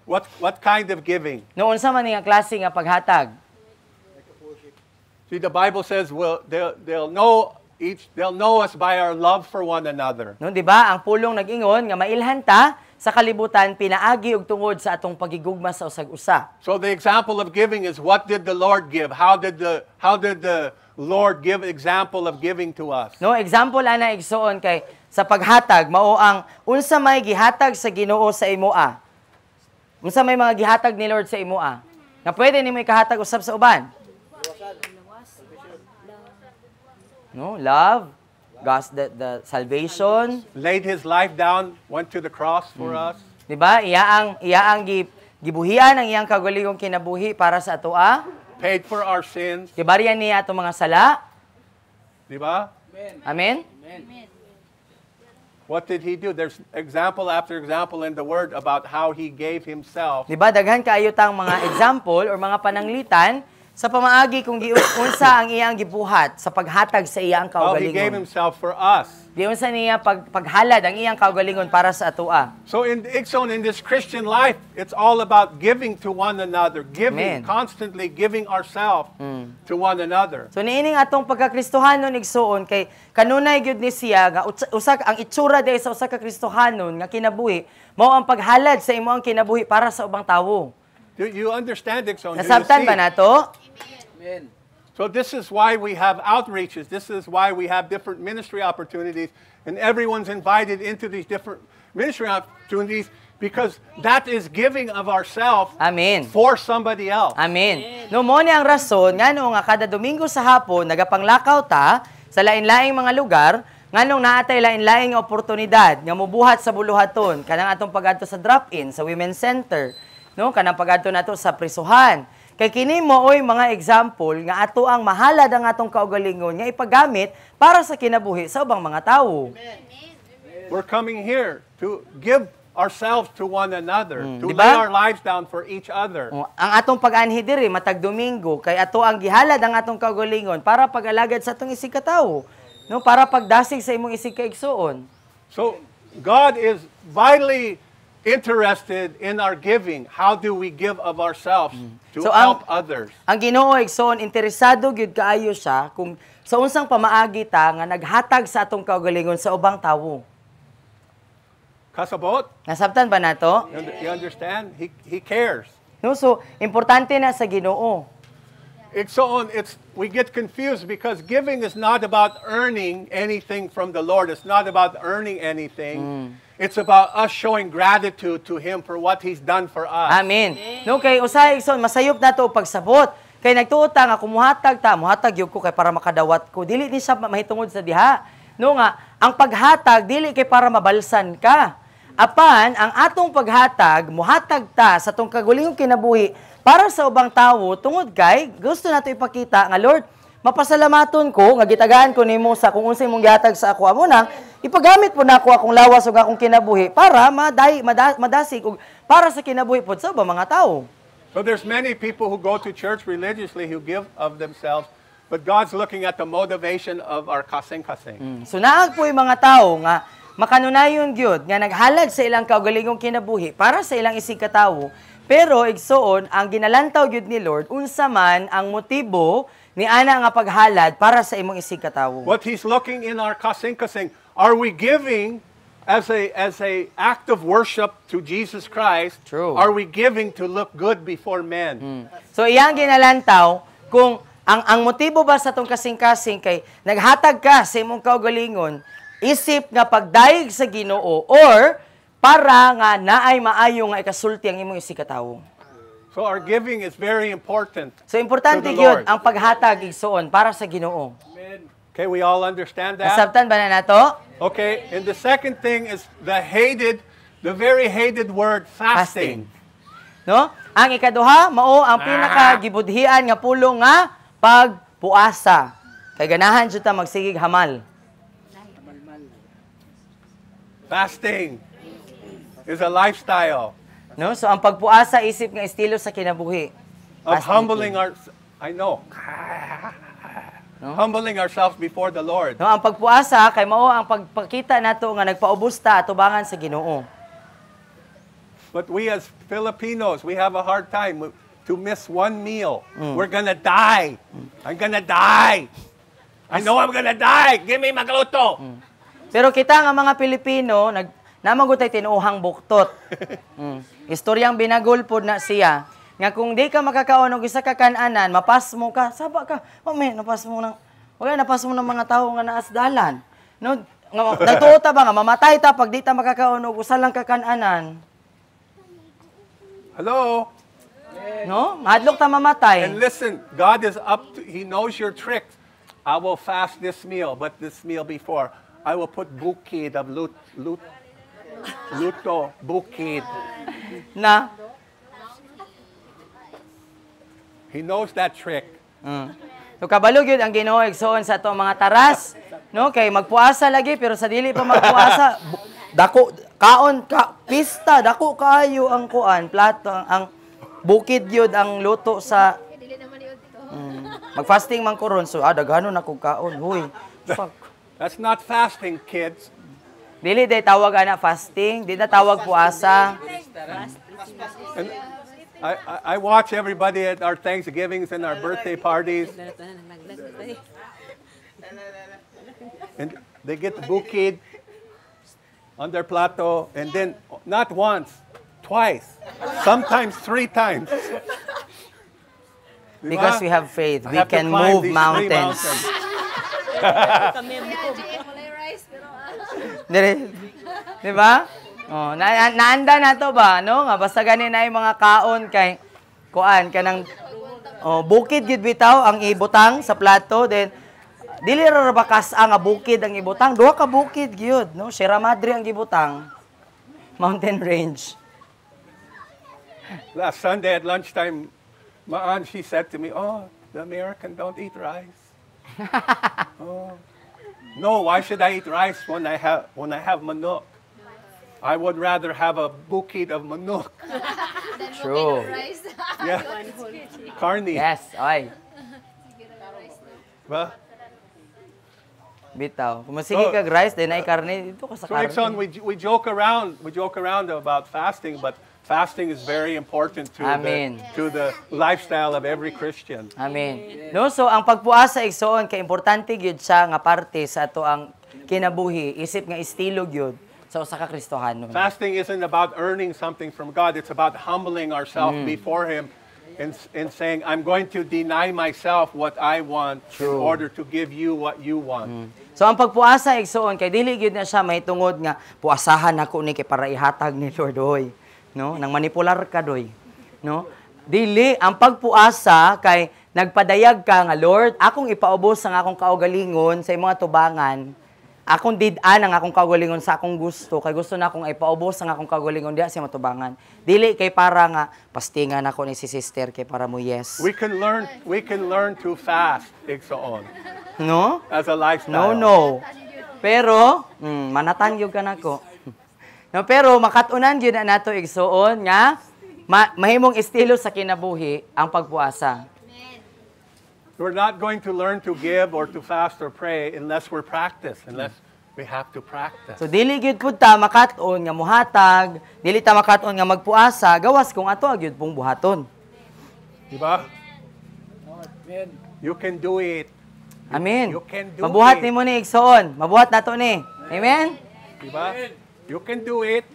What kind of giving? Noon sa man nga klase nga paghatag. See, the Bible says they'll know us by our love for one another. No, di ba? Ang pulong nag-ingon nga mailhan ta sa kalibutan pinaagi og tungod sa atong pagigugma sa usag-usa. So the example of giving is, what did the Lord give? How did the Lord give example of giving to us? No, example ana igsoon kay sa paghatag mao ang unsa may gihatag sa Ginoo sa imoa. Unsa may mga gihatag ni Lord sa imoa nga pwede nimo ikahatag usab sa uban? No, love, God's the salvation. Laid his life down, went to the cross for us. Di ba? Iya ang gibuhian ang iyang kaugalingong kinabuhi para sa atoa. Paid for our sins. Gibarian niya atong mga sala. Di ba? Amen. What did he do? There's example after example in the Word about how he gave himself. Di ba? Daghan kaayo tang mga example or mga pananglitan sa pamaagi kung unsa ang iyang gibuhat sa paghatag sa iyang How he gave kaugalingon. himself for us. Di unsa niya paghalad ang iyang kaugalingon para sa atoa. So in this Christian life, it's all about giving to one another, Amen. constantly giving ourselves to one another. So niining atong pagkakristohanon igsuon kay kanunay gyud ni siya nga usa ang itsura di sa usa ka Kristohanon nga kinabuhi mao ang paghalad sa imong kinabuhi para sa ubang tawo. Do you understand, Dixon? Do you Nasabtan ba see? nato? Amen. So this is why we have outreaches. This is why we have different ministry opportunities, and everyone's invited into these different ministry opportunities because that is giving of ourselves Amen. for somebody else. Amen. No mo ni ang rason ngano nga kada Domingo sa hapon nagapanglakaw ta sa lain-laing mga lugar nganong naatay lain-laing nga oportunidad nga mobuhat sa buluhaton kanang atong pagadto sa drop-in sa Women's Center, no, kanang pagadto nato sa prisuhan. Kay kini mooy mga example nga ato ang mahalad ang atong kaugalingon nga ipagamit para sa kinabuhi sa ubang mga tawo. We're coming here to give ourselves to one another, to Diba? lay our lives down for each other. Ang atong pag-anhi diri matag Domingo kay ato ang gihalad ang atong kaugalingon para pag-alagad sa atong isig ka tawo, no, para pagdasig sa imong isig ka igsuon. So God is vitally interested in our giving. How do we give of ourselves to So, help others? Ang Ginoo igsoon interesado gyud kaayo siya kung sa unsang pamaagi ta nga naghatag sa atong kaugalingon sa ubang tawo. Kasabot? Nasabtan ba nato? You understand? He cares. No, so importante na sa Ginoo. We get confused because giving is not about earning anything from the Lord. It's not about earning anything. It's about us showing gratitude to Him for what He's done for us. Amen. No, kay usahay igsoon masayop nato og pagsabot. Kay nagtuo ta nga kumuhatag ta, muhatag gyud ko kay para makadawat ko. Dili ni siya mahitungod sa diha. No nga, ang paghatag dili kay para mabalsan ka. Apan ang atong paghatag, muhatag ta sa atong kagulingong kinabuhi para sa ubang tawo tungod kay gusto nato ipakita nga Lord, mapasalamaton ko nga gitagaan ko nimo sa kung unsay mong gihatag sa ako amo nang ipagamit po nako akong lawas ug akong kinabuhi para madasig ug para sa kinabuhi pod sa ubang mga tawo. So there's many people who go to church religiously who give of themselves, but God's looking at the motivation of our kasing-kasing. So naag po yung mga tao nga makanunayon gyud nga naghalad sa ilang kaugalingong kinabuhi para sa ilang isig katawo, pero igsoon ang ginalantaw gyud ni Lord unsa man ang motibo ni ana nga paghalad para sa imong isig katawo. What He's looking in our kasing-kasing, are we giving as a act of worship to Jesus Christ? True. Are we giving to look good before men? So iyang ginalantaw kung ang motibo ba sa tong kasing-kasing kay naghatag ka sa imong kaugalingon isip nga pagdaig sa Ginoo or para nga naay maayo nga ikasulti ang imong isig katawo. So our giving is very important. So importante To the gyud Lord. ang paghatag igsoon para sa Ginoo. Okay, we all understand that? Nasabtan ba na nato? Okay, and the second thing is the very hated word fasting. No? Ang ikaduha mao ang pinakagibudhian nga pulong nga pagpuasa. Kay ganahan jud ta magsigig hamal. Fasting is a lifestyle No? So ang pagpuasa isip nga estilo sa kinabuhi. of Fasting. humbling humbling ourselves before the Lord. No, ang pagpuasa kay mao ang pagpakita nato nga nagpaubos ta atubangan sa Ginoo. But we as Filipinos, we have a hard time to miss one meal. We're gonna die. I'm gonna die. I know I'm gonna die. Give me magluto. Pero kita nga mga Pilipino, namagutay tinuhang buktot. Istoryang binagulpod na siya. Nga kung di ka makakaon og isa ka kan-anan, mapas mo ka, saba ka. Napas mo ng mga tao nga naas dalan. No, nagtuota ba nga mamatay ta pag di ta makakaon og usa lang ka kan-anan. Hello? No? Mahadlok ta mamatay. And listen, God is He knows your tricks. I will fast this meal, but this meal before, I will put bukid of luto, bukid. Na? He knows that trick. So kabalog yun ang Ginoo igsoon sa atong mga taras. No? Kay magpuasa lagi, pero sa dili pa magpuasa, pista, dako kayo ang kuan, plato, ang bukid yun, ang luto sa... Mag-fasting man ko ron, so daghanon ako kaon. Huy, fuck. That's not fasting, kids. Dili day tawag ana fasting, di na tawag puasa. And I watch everybody at our Thanksgivings and our birthday parties. And they get the bukid on their plato, and then not once, twice, sometimes 3 times. Because we have faith, we can move mountains. Di ba? Oh, naanda na to ba, no? Nga basta ganin na yung mga kaon kay kuan kanang bukid gid bitaw ang ibutang sa plato, then dili ra bakas ang bukid ang ibutang, duha ka bukid gyud, no? Sierra Madre ang ibutang. Mountain range. Last Sunday at lunchtime, my aunt, she said to me, "Oh, the American don't eat rice." Oh. No, why should I eat rice when I have manok? I would rather have a bukid of manok. True. Yeah. Carne. Yes, ay. Ba? Bitaw. Kung masige kag rice, then ay karne dito ka sa So, karne. Exxon, we joke around about fasting, but fasting is very important to the lifestyle of every Christian. Amen. No, so ang pagpuasa igsoon kay importante gyud siya nga parte sa ato ang kinabuhi, isip nga estilo gyud sa usa ka Kristohanon. Fasting isn't about earning something from God, it's about humbling ourselves before Him and saying, I'm going to deny myself what I want in order to give you what you want. So ang pagpuasa igsoon kay dili gyud na siya mahitungod nga puasahan ako ni kay para ihatag ni Lord oy. No, nang manipular ka doy. No? Dili ang pagpuasa kay nagpadayag ka nga Lord, akong ipaubos ang akong kaugalingon sa imong tubangan. Akong did-an ang akong kaugalingon sa akong gusto, kay gusto na akong ipaubos ang akong kaugalingon diha sa matubangan. Dili kay para nga pastingan ako ni si sister kay para mo yes. We can learn to fast, igsoon. No? As a lifestyle. No. Pero manatan gyud ka nako. No, pero makatunan gyud na nato igsuon nga mahimong estilo sa kinabuhi ang pagpuasa. We're not going to learn to give or to fast or pray unless unless we have to practice. So dili gyud pud ta makat-on nga muhatag, dili ta makat-on nga magpuasa, gawas kung ato gyud pong buhaton. Di ba? You can do it. Amen. You can do Mabuhat it. nimo ni igsuon, mabuhat nato ni. Amen. Di ba? You can do it.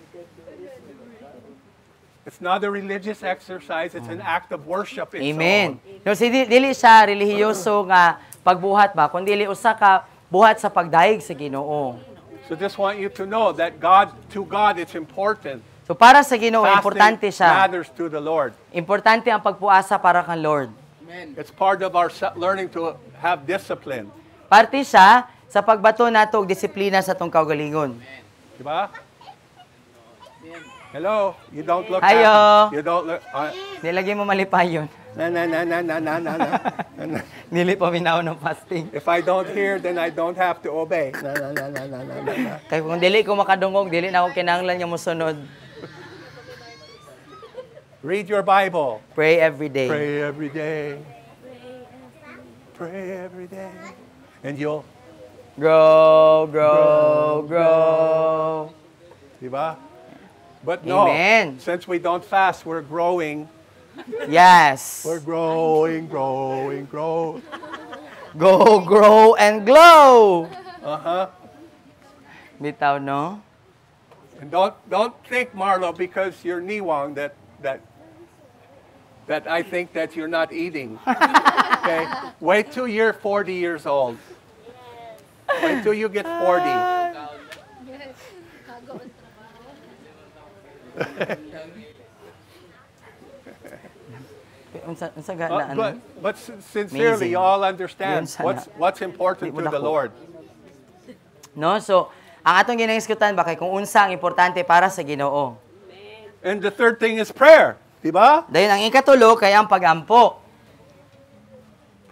It's not a religious exercise, it's an act of worship. Amen. No, si dili siya relihiyoso nga pagbuhat ba, kundi dili usa ka buhat sa pagdayeg sa Ginoo. So just want you to know that to God it's important. So para sa Ginoo importante Fasting siya. matters to the Lord. Importante ang pagpuasa para kang Lord. It's part of our learning to have discipline. Parte siya sa pagbato nato og disiplina sa tong kaugalingon. Diba? Hello, you don't look Hayo. happy. You don't look Nilagay mo malipayon. na. Dili pa minaw ng fasting. If I don't hear, then I don't have to obey. Na. Kaya kung dili ko makadungog, dili na ako kinahanglan nga mosunod. Read your Bible. Pray every day. Pray every day. Pray every day. And you'll, Grow. diba? But no, Amen. since we don't fast, we're growing. Yes. We're growing, growing, growing. Go, grow, and glow. Uh-huh. Bitaw, no? And don't think, Marlo, because you're Niwang that I think that you're not eating. Okay? Wait till you're 40 years old. Wait till you get 40. But sincerely, you all understand what's important to the Lord. No, so ang atong ginaiskutan ba kay kung unsa ang importante para sa Ginoo. And the third thing is prayer, di ba? Dayon ang ikatulo kay ang pag-ampo.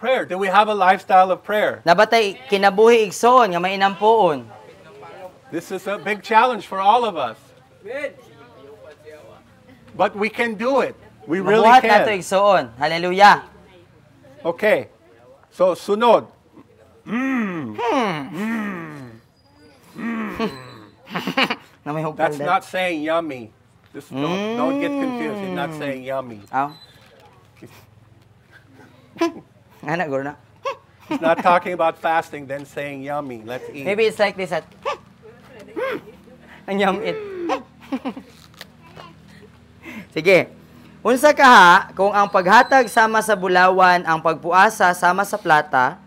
Prayer. Do we have a lifestyle of prayer? Nabatay kinabuhi igsoon nga mainampoon. This is a big challenge for all of us. But we can do it. We really Mabuhat nato can. igsoon. Hallelujah. Okay. So, sunod. Na may hugpal That's not saying yummy. Just don't get confused. It's not saying yummy. Aw. Ana guro na. It's not talking about fasting, then saying yummy. Let's eat. Maybe it's like this at ang yum it. Sige. Unsa kaha kung ang paghatag sama sa bulawan, ang pagpuasa sama sa plata,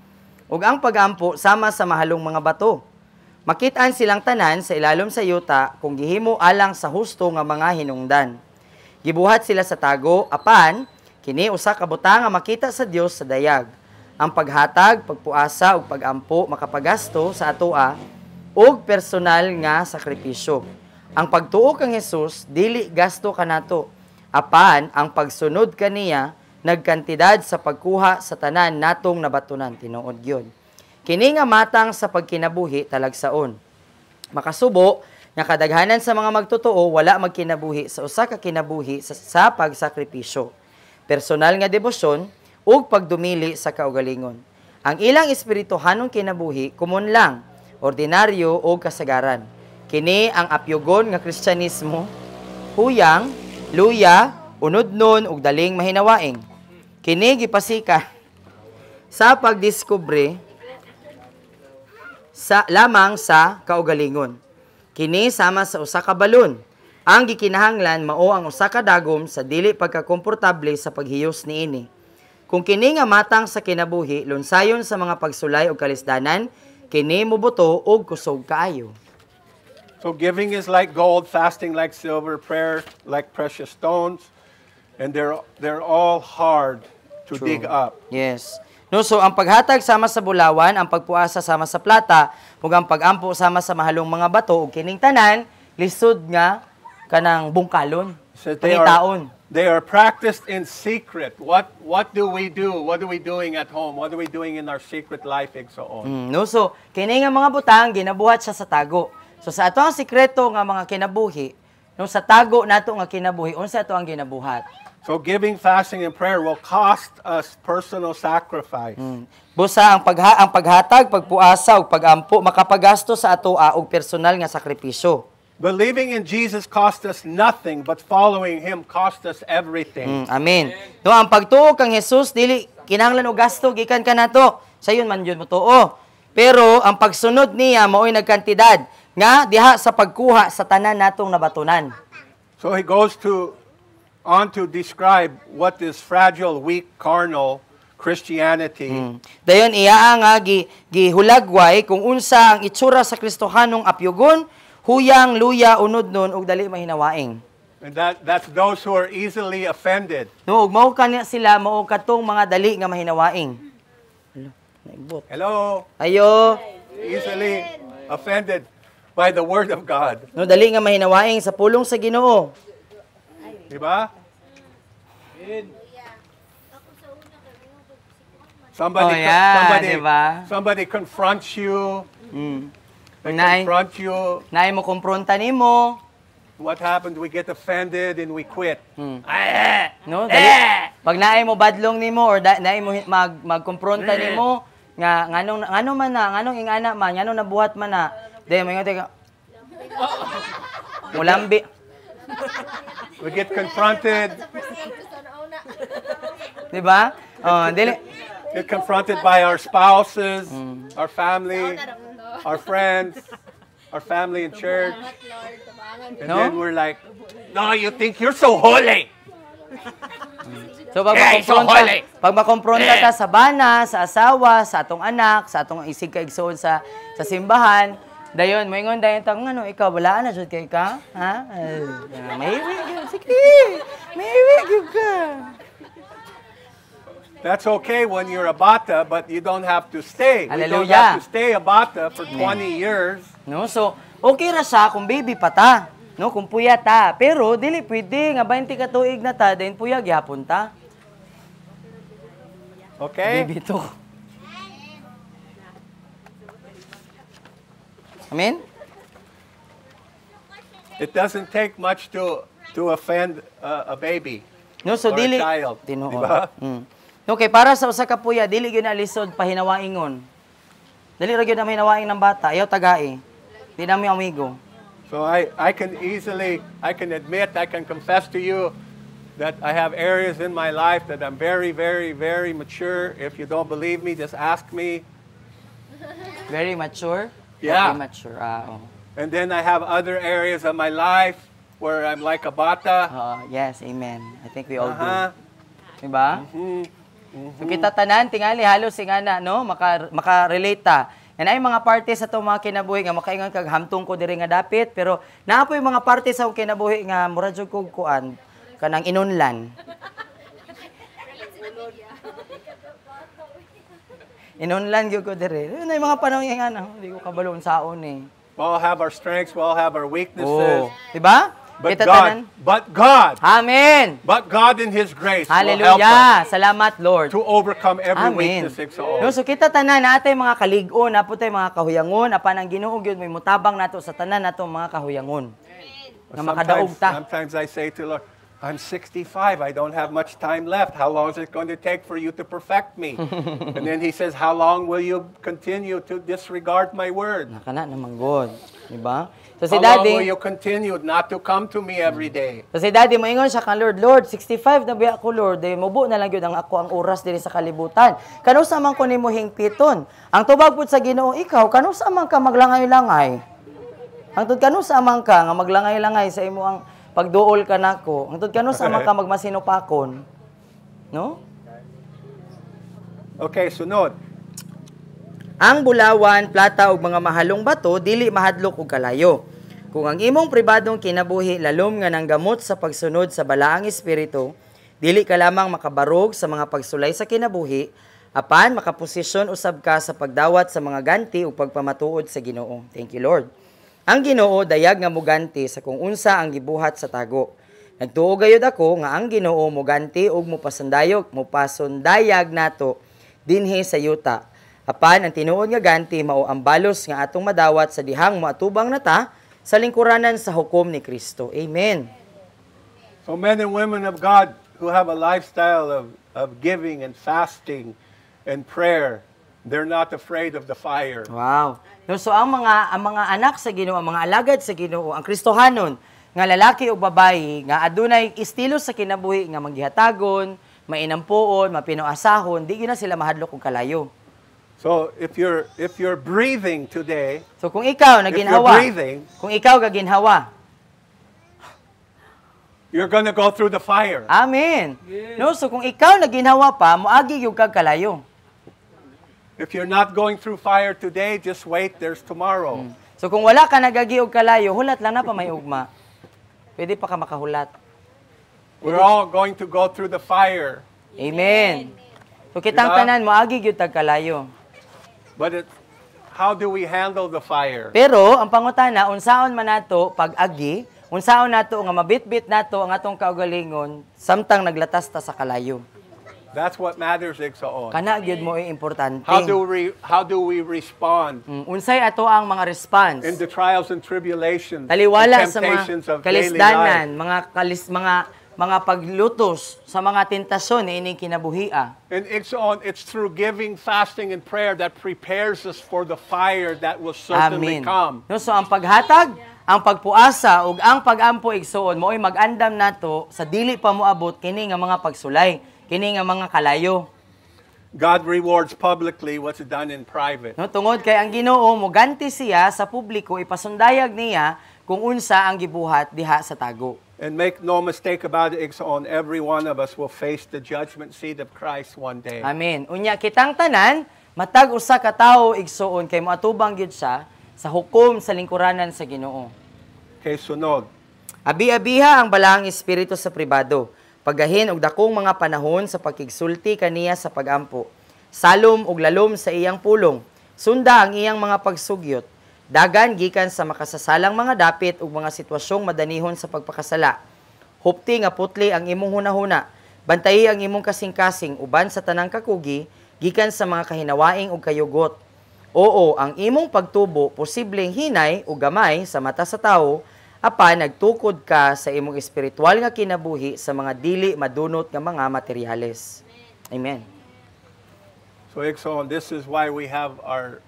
ug ang pagampo sama sa mahalong mga bato. Makit-an silang tanan sa ilalom sa yuta kung gihimo alang sa husto nga mga hinungdan. Gibuhat sila sa tago, apan kini usa ka butang nga makita sa Dios sa dayag. Ang paghatag, pagpuasa ug pagampo makapagasto sa atoa ug personal nga sakripisyo. Ang pagtuo kang Hesus dili gasto kanato. Apan ang pagsunod kaniya nagkantidad sa pagkuha sa tanan natong nabatunan tinuod gyud. Kini nga matang sa pagkinabuhi talagsaon. Makasubo nga kadaghanan sa mga magtotoo wala magkinabuhi sa usa ka kinabuhi sa pagsakripisyo. Personal nga debosyon ug pagdumili sa kaugalingon. Ang ilang espirituhanong kinabuhi kumon lang, ordinaryo o kasagaran. Kini ang apyogon nga Kristyanismo, huyang, luya, unodnon ug daling mahinawaing. Kini gipasika sa pagdiskubre lamang sa kaugalingon. Kini sama sa usa ka balon. Ang gikinahanglan mao ang usa ka dagom sa dili pagkakomportable sa paghiyos niini. Kung kini nga matang sa kinabuhi lunsayon sa mga pagsulay ug kalisdanan, kini mobuto og kusog kaayo. So giving is like gold, fasting like silver, prayer like precious stones, and they're all hard to dig up. Yes. No, so ang paghatag sama sa bulawan, ang pagpuasa sama sa plata, ug ang pagampo sama sa mahalong mga bato ug kining tanan lisod nga kanang bungkalon. So Pangitaon. they are practiced in secret. What do we do? What are we doing at home? What are we doing in our secret life and so on? No, so kini nga mga butang ginabuhat siya sa tago. So sa ato ang sikreto nga mga kinabuhi, no sa tago nato nga kinabuhi, unsa ato ang ginabuhat? So giving, fasting, and prayer will cost us personal sacrifice. Busa ang paghatag, pagpuasa ug pagampo makapagasto sa atoa og personal nga sakripisyo. Believing in Jesus cost us nothing, but following Him cost us everything. Amen. No, ang pagtuo kang Hesus dili kinahanglan og gasto gikan kanato. Sayon man jud mo tuo. Pero ang pagsunod niya mao'y nagkantidad nga diha sa pagkuha sa tanan natong nabatunan. So he goes on to describe what is fragile, weak, carnal Christianity. Dayon iya nga gihulagway kung unsa ang itsura sa Kristohanong apyogon, huyang, luya, unodnon ug dali mahinawaing. And that's those who are easily offended. No, ug mao kaniya sila mao katong mga dali nga mahinawaing. Naibot. Hello? Ayo. Easily offended by the Word of God. No, dali nga mahinawaing sa pulong sa Ginoo. Diba? Somebody confronts you. They confront you. Naay mo kumpronta nimo. What happens? We get offended and we quit. No, dali. Pag naay mo badlong nimo or naay mo magkumpronta nimo nga nganong ingana man, nganong nabuhat man na. Dai mo ingon ka. Mulambi. We get confronted. Di ba? Oh, dili. Get confronted by our spouses, our family, our friends, our family in church. And No? then we're like, no, you think you're so holy. So pag Yeah, so makompronta, holy. pag makompronta ta sa bana, sa asawa, sa atong anak, sa atong isig kaigsoon sa simbahan, dayon moingon dayon tang ano, ikaw wala na jud kay ka? Ha? Mahiwig yun. Sige. Mahiwig yun ka. That's okay when you're a bata, but you don't have to stay. We don't Hallelujah. have to stay a bata for 20 years. No? So, okay ra siya kung baby pa ta. No? Kung puya ta. Pero, dili pwede nga 20 ka tuig na ta, dayon puya gyapon ta. Okay? Baby to. Amen? It doesn't take much to offend a baby. No, so or dili a child. Tinuod. Diba? Okay, para sa usa ka puya, dili gyud na lisod pahinawaingon. Dali ra gyud na hinawaing ng bata, ayaw tagai. Di na mi amigo. So I can admit, I can confess to you that I have areas in my life that I'm very, very, very mature. If you don't believe me, just ask me. Very mature. Yeah. Very mature. Oh. And then I have other areas of my life where I'm like a bata. Yes, amen. I think we all Uh-huh. do. Diba? So kita tanan tingali halos ingana no maka-relate ta. Yan ay mga parte sa itong mga kinabuhi nga makaingon kag hamtong ko diri nga dapit pero naa po yung mga parte sa akong kinabuhi nga mura jud kog kuan kanang inunlan. Inunlan gyud ko diri. Nay mga panahon nga ana, hindi ko kabalo unsaon eh. We all have our strengths, we all have our weaknesses. Diba? But Kita God, Amen. but God in His grace will help us Hallelujah. Salamat, Lord. to overcome every Amen. weakness exalt. No, so kita tanan natay mga kalig-on, napo tay mga kahuyangon, apan ang Ginoo gyud may mutabang nato sa tanan nato mga kahuyangon. Nga makadaog ta. Sometimes I say to Lord, I'm 65. I don't have much time left. How long is it going to take for you to perfect me? And then He says, how long will you continue to disregard my word? Nakana naman god, di ba? So si How long will Daddy, you continue not to come to me every day? so si Daddy moingon siya kan Lord, Lord, 65 na biya ako Lord, mubo na lang gyud ang ako ang oras diri sa kalibutan. Kanusa man ko nimo hingpiton? Ang tubag pud sa Ginoo, ikaw kanusa man ka maglangay-langay? Hangtod kanusa man ka nga maglangay-langay sa imo ang pagduol ka nako. Hangtod kanusa man ka magmasinupakon? No? Okay, sunod. Ang bulawan, plata ug mga mahalong bato dili mahadlok og kalayo. Kung ang imong pribadong kinabuhi lalom nga nanggamot sa pagsunod sa balaang espiritu, dili ka lamang makabarog sa mga pagsulay sa kinabuhi, apan makaposisyon usab ka sa pagdawat sa mga ganti ug pagpamatuod sa Ginoo. Thank you, Lord. Ang Ginoo dayag nga moganti sa kung unsa ang gibuhat sa tago. Nagtuo gayud ako nga ang Ginoo moganti ug mopasundayag nato dinhi sa yuta. Apan ang tinuod nga ganti mao ang balos nga atong madawat sa dihang moatubang na ta sa lingkuranan sa hukom ni Kristo. Amen. So men and women of God who have a lifestyle of giving and fasting and prayer, they're not afraid of the fire. Wow. No, so ang mga anak sa Ginoo, ang mga alagad sa Ginoo, ang Kristohanon nga lalaki o babayi nga adunay estilo sa kinabuhi nga manggihatagon, mainampuon, mapinoasahon, di gyud na sila mahadlok og kalayo. So if you're breathing today, So kung ikaw naginhawa, breathing, kung ikaw gaginhawa, you're gonna go through the fire. amen. No, so kung ikaw naginhawa pa, moagi gyud kag kalayo. If you're not going through fire today, just wait, there's tomorrow. So kung wala ka nagagi og kalayo, hulat lang na pa may ugma. Pwede pa ka makahulat. We're all going to go through the fire. Amen. So kitang Diba? tanan moagi gyud tag kalayo. But how do we handle the fire? Pero ang pangutana unsaon man nato pag-agi, unsaon nato nga mabitbit nato ang atong kaugalingon samtang naglatas ta sa kalayo. That's what matters, Igsoon. Kana gyud mo ay importante. How do we respond Unsay ato ang mga response? in the trials and tribulations, Taliwala and sa temptations mga of daily life? kalisdanan, mga mga paglutos sa mga tentasyon na ining kinabuhia. And it's through giving, fasting, and prayer that prepares us for the fire that will certainly Amen. come. No, so ang paghatag, ang pagpuasa ug ang pagampo igsoon mo'y mag-andam nato sa dili pa moabot kini nga mga pagsulay, kini nga mga kalayo. God rewards publicly what's done in private. No, tungod kay ang Ginoo moganti siya sa publiko, ipasundayag niya kung unsa ang gibuhat diha sa tago. And make no mistake about it, Igsoon, every one of us will face the judgment seat of Christ one day. Amen. Unya kitang tanan matag usa ka tawo igsoon kay moatubang gyud siya sa hukom sa lingkuranan sa Ginoo. Okay, sunod. Abi-abiha ang balaang espiritu sa pribado. Pagahin og dakong mga panahon sa pagkigsulti kaniya sa pagampo. Salom og lalom sa iyang pulong. Sunda ang iyang mga pagsugyot. Dagan gikan sa makasasalang mga dapit ug mga sitwasyong madanihon sa pagpakasala. Hupti nga putli ang imong hunahuna. Bantayi ang imong kasing-kasing uban sa tanang kakugi gikan sa mga kahinawaing ug kayugot. Oo, ang imong pagtubo posibleng hinay o gamay sa mata sa tao, apan nagtukod ka sa imong espiritual nga kinabuhi sa mga dili madunot nga mga materyales. Amen. So, Igsoon, this is why we have our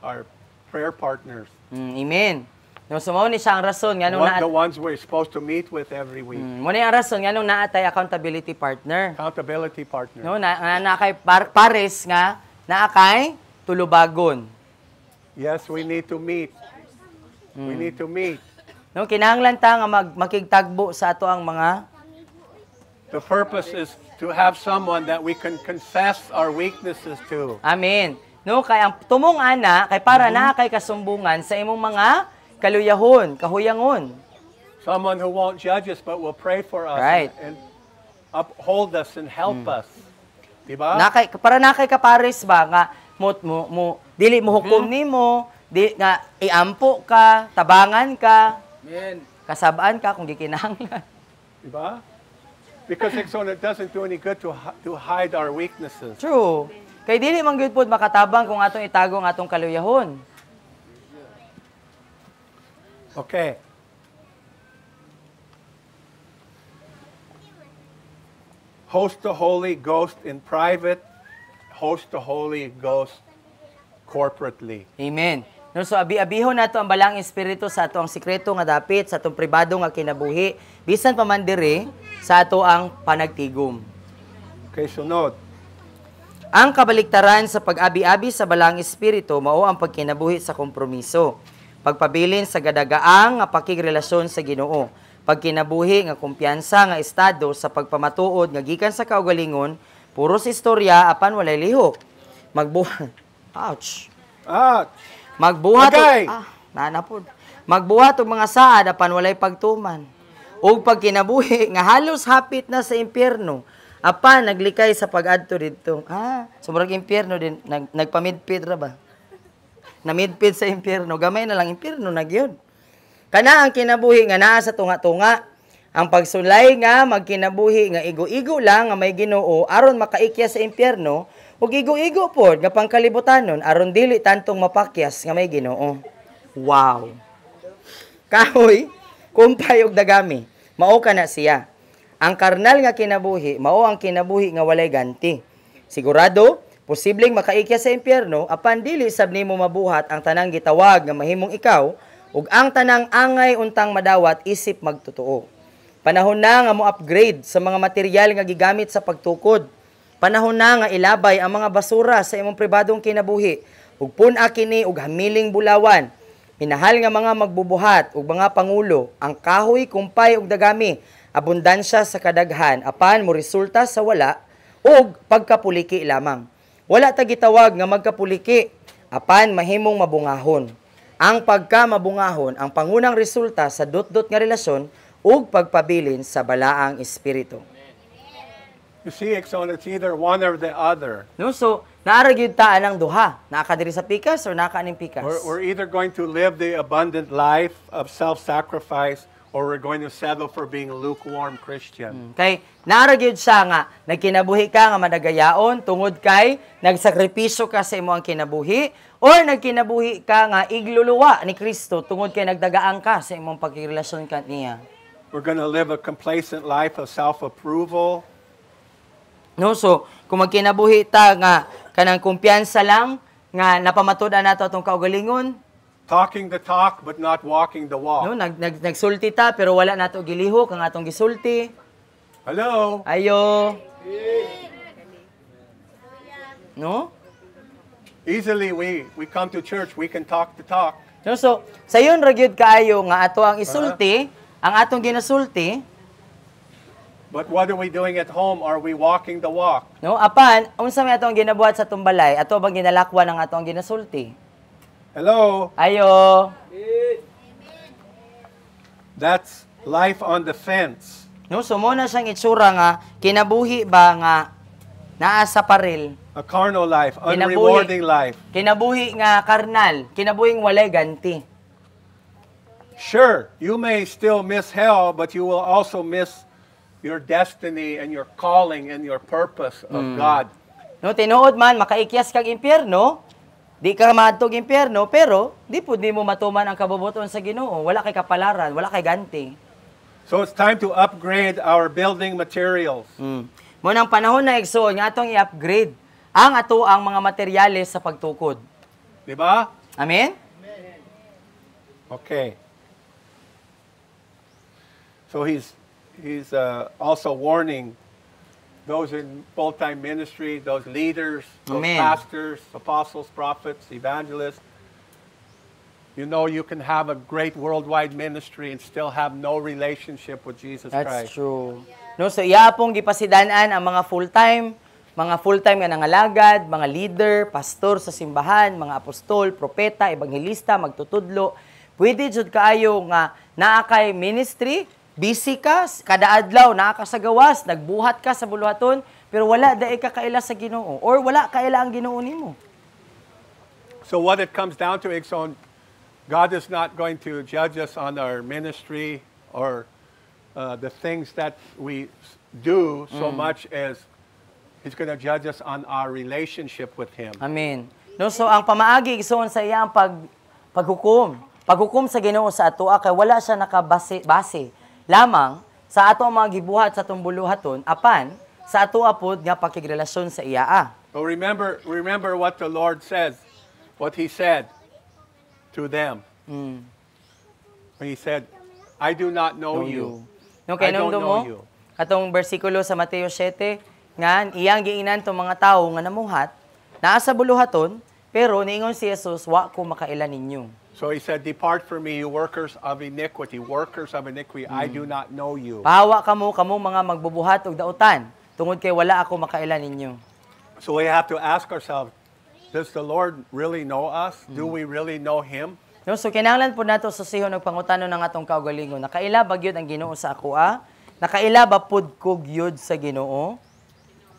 prayer partners. Amen. No, so mao ni siya ang rason nga nung The ones we're supposed to meet with every week. mo ni ang rason nga nung naatay accountability partner. Accountability partner. No, na kay pares nga naa kay tulubagon. Yes, we need to meet. We need to meet. No, kinahanglan ta nga makigtagbo sa ato ang mga The purpose is to have someone that we can confess our weaknesses to. Amen. No, kay ang tumong ana kay para naa kay kasumbungan sa imong mga kaluyahon, kahuyangon. Someone who won't judge us but will pray for us Right. and uphold us and help us. Diba? Para na kay kapares ba nga mo dili mo hukom nimo, di nga iampo ka, tabangan ka. Amen. Kasabaan ka kung gikinahanglan. Diba? Because it doesn't do any good to hide our weaknesses. True. Kay dili man gyud pod makatabang kung atong itago ang atong kaluyahon. Okay. Host the Holy Ghost in private. Host the Holy Ghost corporately. Amen. No, so abi-abihon nato ang balang espiritu sa ato ang sikreto nga dapit sa atong pribado nga kinabuhi bisan pa man diri sa ato ang panagtigom. Okay, sunod. Ang kabaliktaran sa pag-abi-abi sa balang espiritu mao ang pagkinabuhi sa kompromiso. Pagpabilin sa gadagaang nga pakigrelasyon sa Ginoo. Pagkinabuhi nga kumpiyansa nga estado sa pagpamatuod nga gikan sa kaugalingon, puros istorya apan walay lihok. Ouch. Magbuhat nanapod. Magbuhat og mga saad apan walay pagtuman. Ug pagkinabuhi nga halos hapit na sa impyerno, apan naglikay sa pag-adto didto. Sobrang impyerno din nagpamidpid ra ba? Namidpid sa impyerno, gamay na lang impyerno na gyud. Kana ang kinabuhi nga naa sa tunga-tunga. Ang pagsulay nga magkinabuhi nga igo-igo lang nga may Ginoo aron makaikya sa impyerno, ug igo-igo pod nga pangkalibutanon aron dili tantong mapakyas nga may Ginoo. Wow. Kahoy, kumpay og dagami, mao kana siya. Ang karnal nga kinabuhi mao ang kinabuhi nga walay ganti. Sigurado, posibleng makaikya sa impyerno apan dili sab nimo mabuhat ang tanang gitawag nga mahimong ikaw ug ang tanang angay untang madawat isip magtotoo. Panahon na nga mo-upgrade sa mga material nga gigamit sa pagtukod. Panahon na nga ilabay ang mga basura sa imong pribadong kinabuhi ug pun-a kini og hamiling bulawan. Minahal nga mga magbubuhat ug mga pangulo, ang kahoy, kumpay ug dagami, abundansya sa kadaghan apan mo resulta sa wala ug pagkapuliki lamang. Wala ta gitawag nga magkapuliki apan mahimong mabungahon. Ang pagkamabungahon ang pangunang resulta sa dot-dot nga relasyon ug pagpabilin sa balaang espiritu. You see, Exxon, it's either one or the other. No, so naara gyud ta anang duha, naa ka diri sa pikas or naa ka ning pikas. We're either going to live the abundant life of self-sacrifice or we're going to settle for being a lukewarm Christian. Kay naara gyud siya nga nagkinabuhi ka nga madagayaon tungod kay nagsakripisyo ka sa imong kinabuhi or nagkinabuhi ka nga igluluwa ni Kristo tungod kay nagdagaan ka sa imong pagkirelasyon kaniya. We're going to live a complacent life of self-approval. No, so kung magkinabuhi ta nga kanang kumpiyansa lang nga napamatudan nato atong kaugalingon, Talking the talk but not walking the walk. no, nagsulti ta pero wala nato gilihok ang atong gisulti. Hello? Ayo. No? Easily we come to church, we can talk the talk. No, so sayon ra gyud kaayo nga ato ang isulti, ang atong ginasulti, But what are we doing at home? Are we walking the walk? no? Apan unsa may atong ginabuhat sa tumbalay, ato bang ginalakwan ang atong ginasulti? Hello? Ayo. That's life on the fence. No, so mo na siyang itsura nga kinabuhi ba nga naa sa paril. A carnal life, unrewarding life. Kinabuhi nga karnal, kinabuhing walay ganti. Sure, you may still miss hell, but you will also miss your destiny and your calling and your purpose of God. No, tinuod man makaikyas kag impyerno, di ka maadtog impyerno, pero di pud nimo matuman ang kabubuton sa Ginoo. Wala kay kapalaran, wala kay ganti. So it's time to upgrade our building materials. Mo nang panahon na igsoon nga atong i-upgrade ang ato ang mga materyales sa pagtukod. Di ba? Amen? Okay. So he's also warning those in full-time ministry, those leaders, those Amen. pastors, apostles, prophets, evangelists. You know you can have a great worldwide ministry and still have no relationship with Jesus That's Christ. true. No, so iya pong gipasidanan ang mga full-time nga nangalagad, mga leader, pastor sa simbahan, mga apostol, propeta, ebanghilista, magtutudlo. Pwede jud kaayo nga naa kay ministry, busy ka, kada adlaw naa ka sa gawas, nagbuhat ka sa buluhaton, pero wala daay ka kaila sa Ginoo or wala kaila ang Ginoo nimo. So what it comes down to, Igsoon, God is not going to judge us on our ministry or the things that we do so much as He's going to judge us on our relationship with Him. Amen. No, so ang pamaagi igsoon sa iyang paghukom. Paghukom sa Ginoo sa atoa kay wala siya nakabase lamang sa ato mga gibuhat sa atong buluhaton apan sa atoa pod nga pakigrelasyon sa iya. So remember what the Lord says, what He said to them. When He said, I do not know you. No, I kay don't nung know mo, you. atong bersikulo sa Mateo 7, nga iyang giinan tong mga tawo nga namuhat, naa sa buluhaton, pero niingon si Jesus, wa ko makaila ninyo. So He said, depart from me, you workers of iniquity. Workers of iniquity, I do not know you. Pahawa kamo mga magbubuhat og dautan, tungod kay wala ako makaila ninyo. So we have to ask ourselves, does the Lord really know us? Do we really know Him? No, so kinahanglan po nato susihon og pangutano ng atong kaugalingon. Nakaila ba gyud ang Ginoo sa akoa? Nakaila ba pud ko gyud sa Ginoo?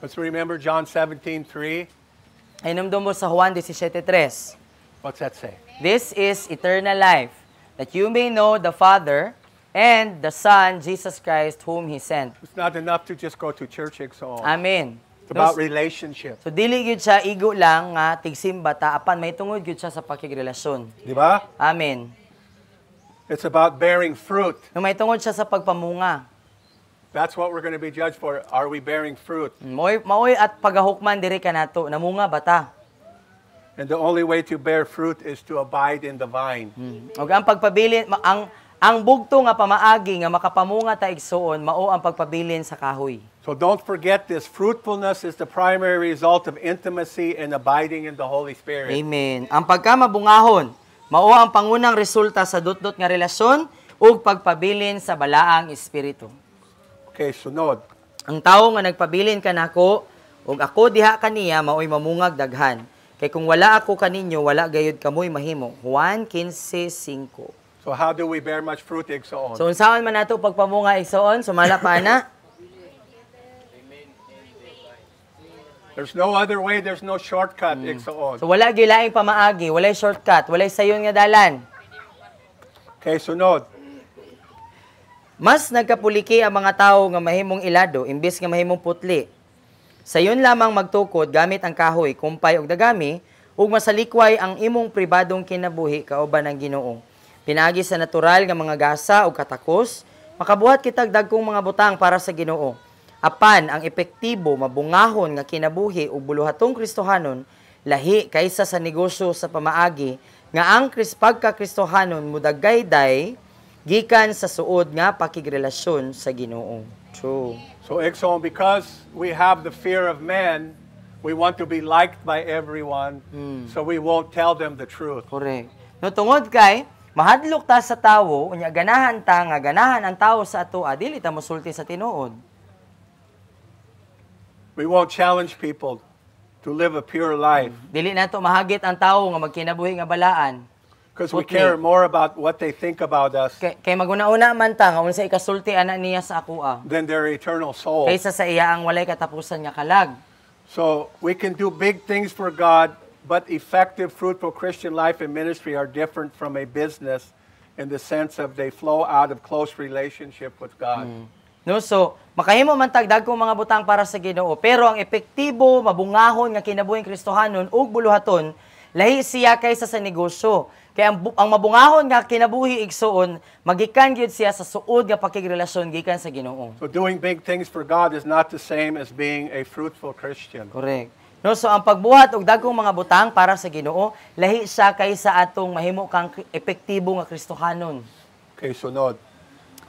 Let's remember John 17:3. Ay numdum mo sa Juan 17:3. What's that say? This is eternal life, that you may know the Father and the Son, Jesus Christ, whom He sent. It's not enough to just go to church, so Amen. it's about relationship. So dili gyud siya igo lang nga tigsimba ta apan may tungod gyud siya sa pakigrelasyon. Di ba? Amen. It's about bearing fruit. No may tungod siya sa pagpamunga. That's what we're going to be judged for. Are we bearing fruit? Maoy at pagahukman diri kanato namunga bata. And the only way to bear fruit is to abide in the vine. Og ang pagpabilin ang bugto nga pamaagi nga makapamunga ta igsuon mao ang pagpabilin sa kahoy. So don't forget this. Fruitfulness is the primary result of intimacy and abiding in the Holy Spirit. Amen. Ang pagkamabungahon mao ang pangunang resulta sa dutdot nga relasyon ug pagpabilin sa balaang espiritu. Okay, sunod. Ang tawo nga nagpabilin kanako ug ako diha kaniya maoy mamungag daghan. Kay kung wala ako kaninyo wala gayud kamoy mahimo. Juan 15:5. So how do we bear much fruit, Igsoon? So unsaon man nato pagpamunga igsoon sumala pa na? There's no other way, there's no shortcut, Igsoon. So wala gilaing pamaagi, walay shortcut, walay sayon nga dalan. Okay, sunod. Mas nagkapuliki ang mga tawo nga mahimong ilado imbes nga mahimong putli. Sayon lamang magtukod gamit ang kahoy, kumpay ug dagami ug masalikway ang imong pribadong kinabuhi kauban ng Ginoo. Pinagi sa natural nga mga gasa ug katakos makabuhat kitag dagkong mga butang para sa Ginoo. Apan ang epektibo mabungahon nga kinabuhi ug buluhatong Kristohanon lahi kaysa sa negosyo sa pamaagi nga ang pagka-Kristohanon mudagayday gikan sa suod nga pakigrelasyon sa Ginoo. True. So, Exxon, because we have the fear of men, we want to be liked by everyone, so we won't tell them the truth. Correct. No tungod kay mahadlok ta sa tawo unya ganahan ta nga ganahan ang tawo sa atoa dili ta mosulti sa tinuod. We won't challenge people to live a pure life. Dili nato mahagit ang tawo nga magkinabuhi nga balaan. Because we care more about what they think about us Kay maguna-una man ta nga unsa ikasulti ana niya sa akoa than their eternal soul. kaysa sa iya ang walay katapusan nga kalag. So we can do big things for God, but effective, fruitful Christian life and ministry are different from a business in the sense of they flow out of close relationship with God. No, so makahimo man tagdag kong mga butang para sa Ginoo, pero ang epektibo mabungahon nga kinabuhing Kristohanon ug buluhaton lahi siya kaysa sa negosyo. Kaya ang mabungahon nga kinabuhi igsoon magikan gyud siya sa suod nga pakigrelasyon gikan sa Ginoo. So doing big things for God is not the same as being a fruitful Christian. Correct. No, so ang pagbuhat og dagkong mga butang para sa Ginoo lahi siya kaysa atong mahimo kang epektibo nga Kristohanon. Okay, sunod.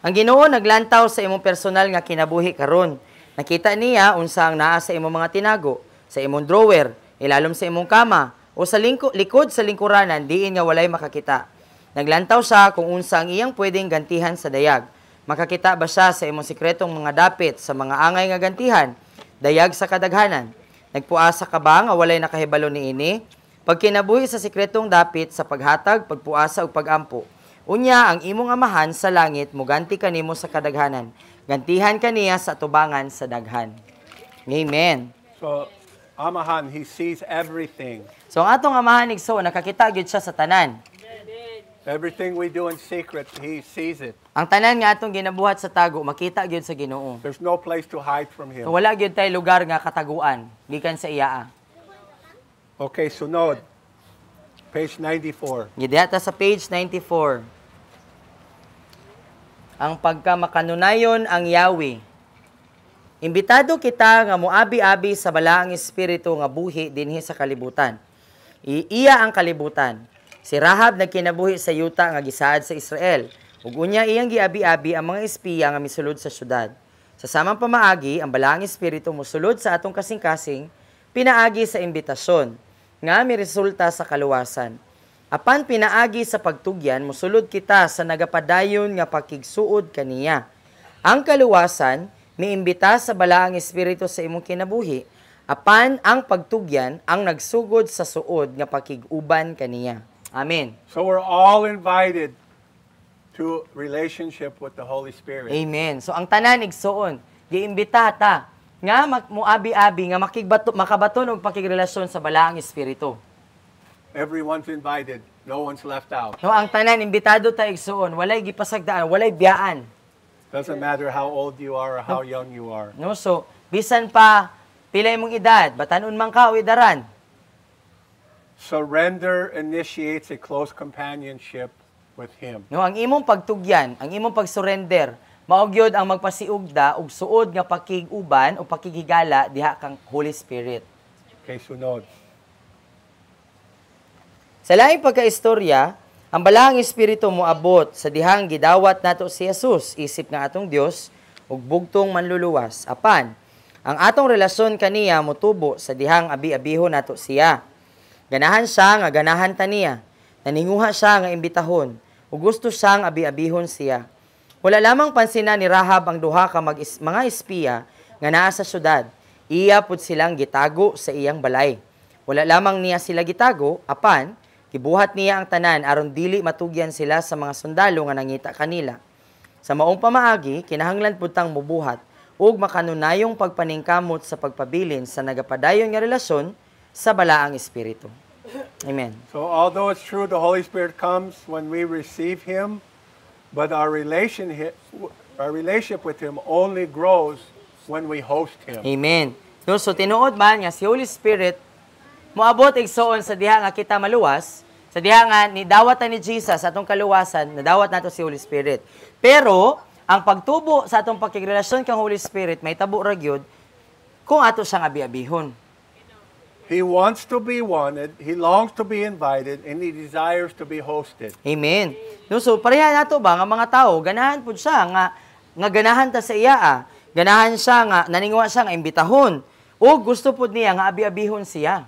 Ang Ginoo naglantaw sa imong personal nga kinabuhi karon. Nakita niya unsa ang naa sa imong mga tinago, sa imong drawer, ilalom sa imong kama, o sa likod sa lingkuranan diin nga walay makakita. Naglantaw siya kung unsa ang iyang pwedeng gantihan sa dayag. Makakita ba siya sa imong sikretong mga dapit sa mga angay nga gantihan, dayag sa kadaghanan? Nagpuasa ka ba nga walay nakahibalo niini? Pagkinabuhi sa sikretong dapit sa paghatag, pagpuasa ug pagampo. Unya ang imong amahan sa langit muganti kanimo sa kadaghanan. Gantihan kaniya sa tubangan sa daghan. Amen. So, Amahan, he sees everything. So ang atong amahan igsoon nakakita gyud siya sa tanan. Everything we do in secret, he sees it. Ang tanan nga atong ginabuhat sa tago makita gyud sa Ginoo. There's no place to hide from him. So wala gyud tay lugar nga kataguan gikan sa iya. Okay, sunod. Page 94. Gidata sa page 94. Ang pagkamakanunayon ang Yahweh. Imbitado kita nga moabi-abi sa balaang espiritu nga buhi dinhi sa kalibutan. Iya ang kalibutan. Si Rahab nagkinabuhi sa yuta nga gisaad sa Israel. Ug unya iyang giabi-abi ang mga espiya nga misulod sa syudad. Sa samang pamaagi, ang balaang espiritu mosulod sa atong kasing-kasing, pinaagi sa imbitasyon, nga miresulta sa kaluwasan. Apan pinaagi sa pagtugyan, mosulod kita sa nagapadayon nga pakigsuod kaniya. Ang kaluwasan, miimbita sa balaang espiritu sa imong kinabuhi, apan ang pagtugyan ang nagsugod sa suod nga pakiguban kaniya. Amen. So we're all invited to relationship with the Holy Spirit. Amen. So ang tanan igsoon, giimbita ta nga muabi-abi nga makabaton og pakigrelasyon sa balaang espiritu. Everyone's invited. No one's left out. No, ang tanan imbitado ta igsoon, walay gipasagdaan, walay biyaan. Doesn't matter how old you are or how young you are. No, so bisan pa pila imong edad, batanon man ka o edaran. Surrender initiates a close companionship with Him. No, ang imong pagtugyan, ang imong pagsurrender, mao gyud ang magpasiugda og suod nga pakiguban o pakigigala diha kang Holy Spirit. Okay, sunod. Sa laing pagkaistorya, ang balaang espiritu moabot sa dihang gidawat nato si Jesus, isip nga atong Dios ug bugtong manluluwas. Apan, ang atong relasyon kaniya motubo sa dihang abi-abiho nato siya. Ganahan siya nga ganahan ta niya. Naninguha siya nga imbitahon ug gusto siyang abi-abihon siya. Wala lamang pansina ni Rahab ang duha ka mga espiya nga naa sa syudad. Iya pud silang gitago sa iyang balay. Wala lamang niya sila gitago, apan gibuhat niya ang tanan aron dili matugyan sila sa mga sundalo nga nangita kanila. Sa maong pamaagi, kinahanglan pud tang mubuhat ug makanunayong pagpaningkamot sa pagpabilin sa nagapadayon nga relasyon sa balaang espiritu. Amen. So although it's true the Holy Spirit comes when we receive Him, but our relationship with Him only grows when we host Him. Amen. So tinuod man nga si Holy Spirit moabot igsoon sa diha nga kita maluwas, sa diha nga ni dawat ni Jesus atong kaluwasan, nadawat nato si Holy Spirit. Pero ang pagtubo sa atong pakigrelasyon kang Holy Spirit may tabo ra gyud kung ato siyang abi-abihon. He wants to be wanted, he longs to be invited, and he desires to be hosted. Amen. No, so pareha nato ba nga mga tao ganahan pud siya nga ganahan ta sa iya. Ganahan siya nga naningwa siya nga imbitahon o gusto pud niya nga abi-abihon siya.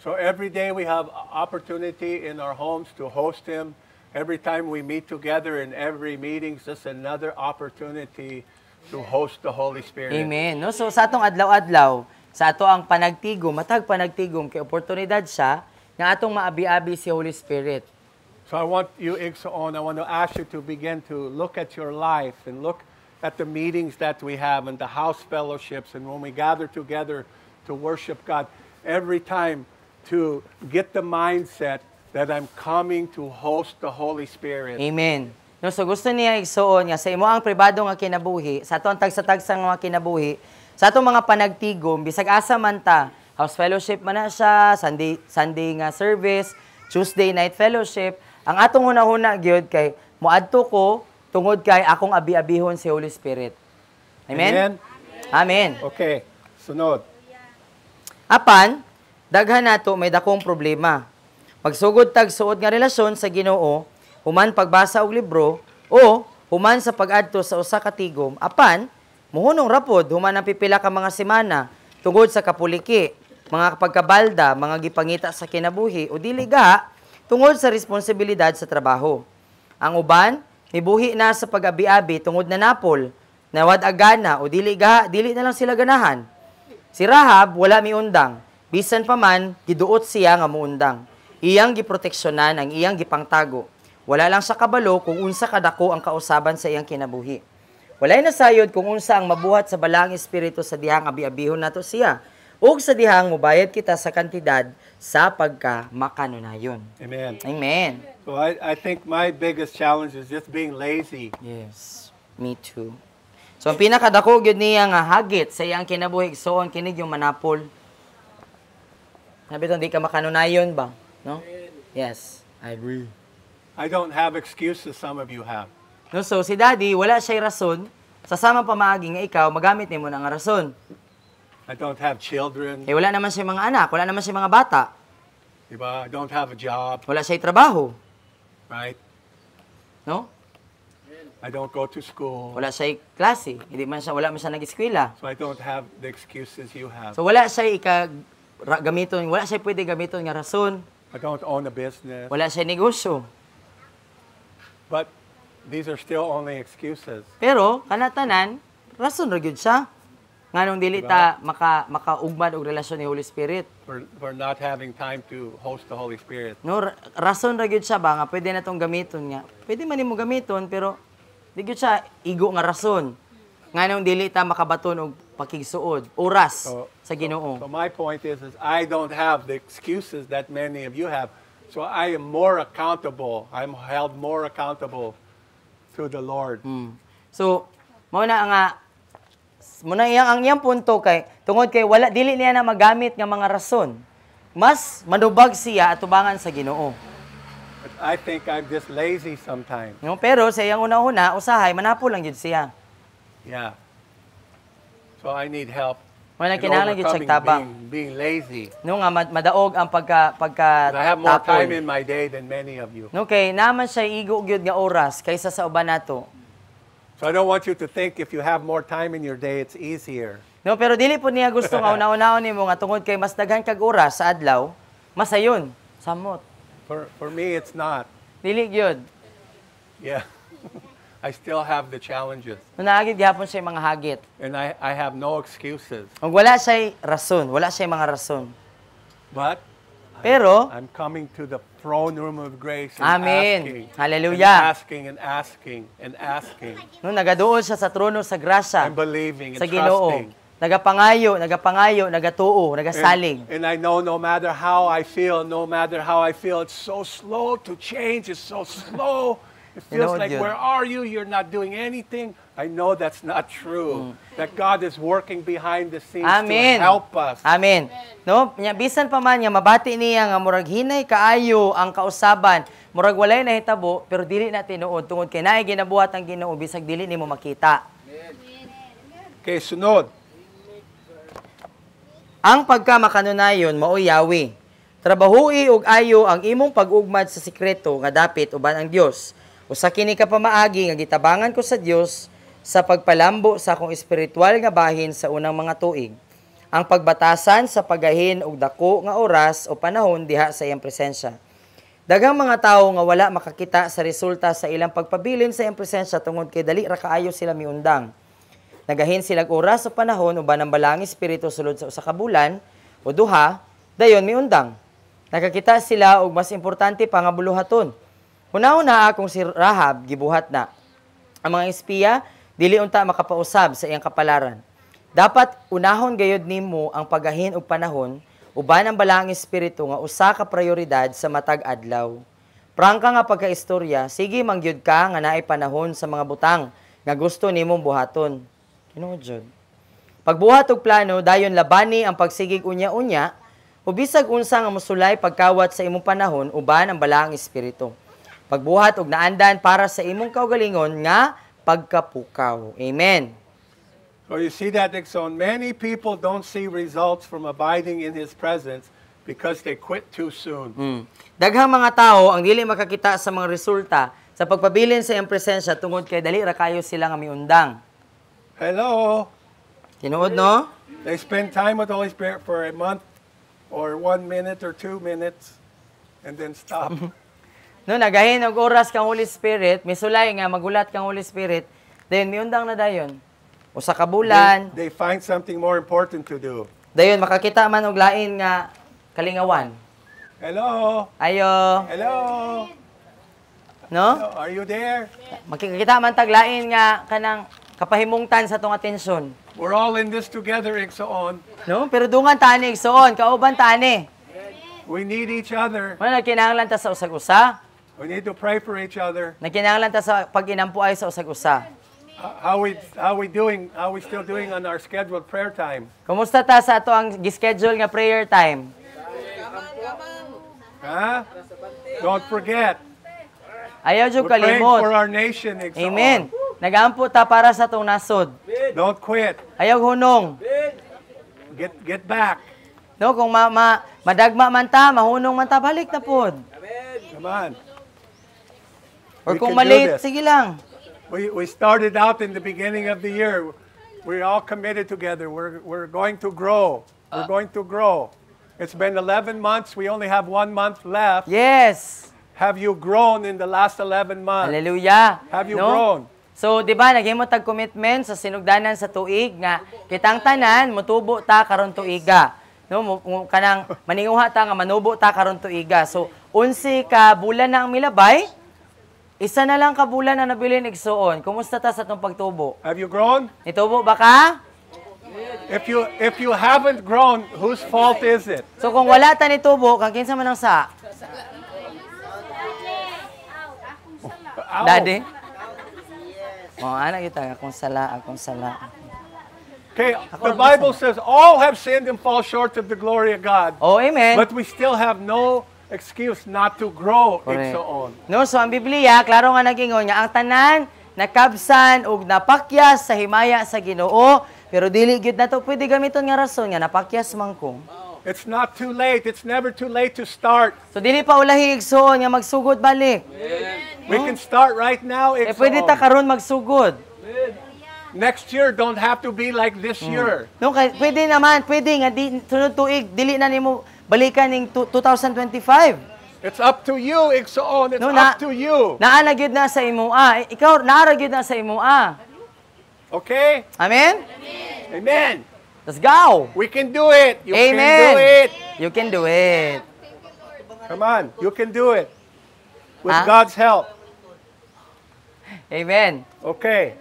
So every day we have opportunity in our homes to host him. Every time we meet together in every meeting, it's just another opportunity to host the Holy Spirit. Amen. No, so sa atong adlaw-adlaw, sa ato ang panagtigom, matag panagtigom kay oportunidad siya nga atong maabi-abi si Holy Spirit. So I want you, Igsoon, I want to ask you to begin to look at your life and look at the meetings that we have and the house fellowships and when we gather together to worship God, every time to get the mindset that I'm coming to host the Holy Spirit. Amen. No, so gusto niya igsuon nga sa imo ang pribado nga kinabuhi, sa ato ang tagsa-tagsang mga kinabuhi, sa ato mga panagtigom, bisag asa man ta, house fellowship man na siya, Sunday nga service, Tuesday night fellowship, ang atong hunahuna gyud kay moadto ko tungod kay akong abi-abihon si Holy Spirit. Amen? Amen. Okay, sunod. Apan, daghan nato may dakong problema. Pagsugod tag suod nga relasyon sa Ginoo, human pagbasa og libro o human sa pag-adto sa usa ka tigom, apan muhunong rapod human ang pipila ka mga semana tungod sa kapuliki, mga pagkabalda, mga gipangita sa kinabuhi o dili gaha tungod sa responsibilidad sa trabaho. Ang uban mibuhi na sa pag-abi-abi tungod na napol, nawad agana o dili gaha, dili na lang sila ganahan. Si Rahab wala miundang, bisan pa man giduot siya nga muundang. Iyang giproteksyonan ang iyang gipangtago. Wala lang sa kabalo kung unsa kadako ang kausaban sa iyang kinabuhi. Walay nasayod kung unsa ang mabuhat sa balang espiritu sa dihang abi-abihon nato siya ug sa dihang mobayad kita sa kantidad sa pagka-makanunayon. Amen. Amen. So I think my biggest challenge is just being lazy. Yes, me too. So ang pinakadako gyud niya nga hagit sa iyang kinabuhi igsoon kinig yung manapol. Sabi di ka makanunayon ba? No? Yes, I agree. I don't have excuses some of you have. No, so si Daddy, wala siya'y rason, sa sama pamaagi nga ikaw, magamit nimo na nga rason. I don't have children. Eh, wala naman siya mga anak, wala naman siya mga bata. Diba? I don't have a job, Wala siya'y trabaho. right? No? I don't go to school. Wala siya'y klase. Wala man siya nag-eskwela. So I don't have the excuses you have. So wala siya'y gamiton, wala siya'y pwede gamiton nga rason. I don't own a business. Wala siya'y negosyo. But these are still only excuses. Pero, kanatanan, rason ra gyud siya. Nganong dili ta makaugmad og relasyon ni Holy Spirit. For not having time to host the Holy Spirit. No, rason ra gyud siya ba nga pwede natong gamiton nga. Pwede man nimo gamiton pero di gyud siya igo nga rason. Nganong dili ta makabaton og pakigsuod, oras sa Ginoo. So my point is I don't have the excuses that many of you have. So I am more accountable. I'm held more accountable to the Lord. So, muna ang iyang punto kay tungod kay wala dili niya na magamit nga mga rason. Mas manubag siya atubangan sa Ginoo. But I think I'm just lazy sometimes. No, pero sa iyang una-una usahay manapol lang gyud siya. Yeah. So I need help. Wala in kinahanglan gyud overcoming siya tabang. being lazy. No nga madaog ang pagka And I have more tapon. time in my day than many of you. No kay naman siya igo gyud nga oras kaysa sa uban nato. So I don't want you to think if you have more time in your day, it's easier. No, pero dili po niya gusto nga una-unaon nimo nga tungod kay mas daghan kag oras sa adlaw, masayon, samot. For me, it's not. Dili gyud. Yeah. I still have the challenges. No naagid gyapon siya mga hagit. And I have no excuses. Ug wala siya rason, wala siya mga rason. But Pero I'm coming to the throne room of grace and Amen. asking. Hallelujah. And asking and asking and asking. no nagaduol siya sa trono sa grasya And believing and sa Ginoo. trusting. Nagapangayo, nagatuo, nagasalig. And I know no matter how I feel, it's so slow to change. It's so slow It feels Tinuod like, yun. where are you? You're not doing anything. I know that's not true. That God is working behind the scenes Amen. to help us. Amen. No, nya bisan pa man nga mabati niya nga murag hinay kaayo ang kausaban, murag walay nahitabo pero dili na tinuod tungod kay naay ginabuhat ang Ginoo bisag dili nimo makita. Okay, sunod. Ang pagkamakanunayon mao Yahweh. Trabahui og ayo ang imong pag-ugmad sa sikreto nga dapit uban ang Dios. Usa kini ka pamaagi nga gitabangan ko sa Dios sa pagpalambo sa akong espiritual nga bahin sa unang mga tuig. Ang pagbatasan sa pagahin og dako nga oras o panahon diha sa iyang presensya. Daghang mga tawo nga wala makakita sa resulta sa ilang pagpabilin sa iyang presensya tungod kay dali ra kaayo sila miundang. Nagahin silang oras o panahon uban ang balang espiritu sulod sa usa ka bulan o duha, dayon miundang. Nakakita sila og mas importante pa nga buluhaton. Una-una akong si Rahab gibuhat na. Ang mga espiya dili unta makapausab sa iyang kapalaran. Dapat unahon gayud nimo ang pagahin og panahon uban ang balang espiritu nga usa ka prioridad sa matag adlaw. Prangka nga pagkaistorya, sige mangyud ka nga naay panahon sa mga butang nga gusto nimong buhaton. Tinuod jud. Pagbuhat og plano dayon labani ang pagsigig unya-unya o bisag unsa nga mosulay pagkawat sa imong panahon uban ang balang espiritu. Pagbuhat og naandan para sa imong kaugalingon nga pagkapukaw. Amen. So you see that, Dixon? Many people don't see results from abiding in His presence because they quit too soon. Daghang mga tao ang dili makakita sa mga resulta sa pagpabilin sa iyang presensya tungod kay dali ra kayo sila nga miundang. Hello? Tinuod no? They spend time with the Holy Spirit for a month or 1 minute or 2 minutes and then stop. No, nagahin og oras kang Holy Spirit, misulay nga magulat kang Holy Spirit, then miundang na dayon. Usa ka bulan, They find something more important to do. dayon makakita man og lain nga kalingawan. Hello? Ayo, Hello? no? Are you there? Makikita man tag lain nga kanang kapahimungtan sa tong atensyon. We're all in this together, Ixoon. No? Pero dungan tani igsoon, kauban tani. We need each other. Wala nagkinahanglan ta sa usag-usa. We need to pray for each other. Nagkinahanglan ta sa pag-inampuay sa usag-usa. How we doing? How we still doing on our scheduled prayer time? Kumusta ta sa ato ang gischedule nga prayer time? Huh? Don't forget. Ayaw jud We're praying kalimot. for our nation, Ixoon. Amen. Nagaampo ta para sa tong nasod. Don't quit. Ayaw hunong. Get back. No, kung madagma man ta, mahunong man ta, balik na pod. Come on. Or We kung can do malate, this. sige lang. We started out in the beginning of the year. We're all committed together. We're going to grow. We're going to grow. It's been 11 months. We only have 1 month left. Yes. Have you grown in the last 11 months? Hallelujah. Have you No? grown? So, di ba, naghimo tag commitment sa sinugdanan sa tuig nga kitang tanan mutubo ta karon tuiga. No, kanang maninguha ta nga manubo ta karon tuiga. So, 11 ka bulan na ang milabay. Isa na lang ka bulan na nabilin igsuon. Kumusta ta sa tong pagtubo? Have you grown? Nitubo ba ka? If you haven't grown, whose fault is it? So, kung wala ta nitubo, kang kinsa man ang sa? Ow. Daddy? Oh, ana kita akong sala. Okay, the Bible says all have sinned and fall short of the glory of God. Oh, amen. But we still have no excuse not to grow and Correct. so on. No, so ang Biblia, klaro nga nagingon nga ang tanan nakabsan ug napakyas sa himaya sa Ginoo, pero dili gyud nato pwede gamiton nga rason nga napakyas man ko. It's not too late. It's never too late to start. So dili pa ulahi igsuon nga magsugod balik. We can start right now. Eh It's pwede ta karon magsugod. Next year don't have to be like this year. No, kay pwede naman, pwede nga di sunod tuig dili na nimo balikan ning 2025. It's up to you, Ixoon. It's No, up to you. Naa na gyud na sa imoa. Ikaw naara gyud na sa imoa. Okay? Amen? Amen. Let's go. We can do it. You Amen. can do it. You can do it. Come on. You can do it. With Huh? God's help. Amen. Okay.